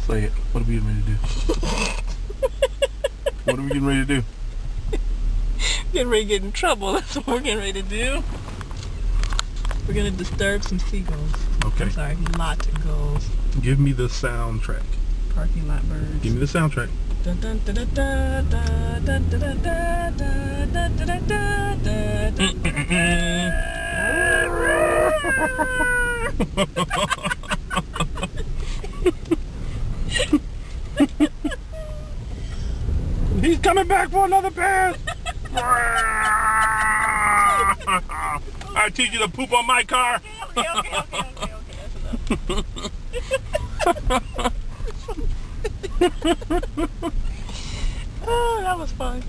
Say it. What are we getting ready to do? What are we getting ready to do? Getting ready to get in trouble. That's what we're getting ready to do. We're going to disturb some seagulls. Okay. I'm sorry, lots of gulls. Give me the soundtrack. Parking lot birds. Give me the soundtrack. Dun, dun, dun, dun, dun, dun, dun, dun, dun, dun, dun, dun, dun, dun, He's coming back for another pass. I teach you to poop on my car. Okay, that's enough. Oh, that was fun.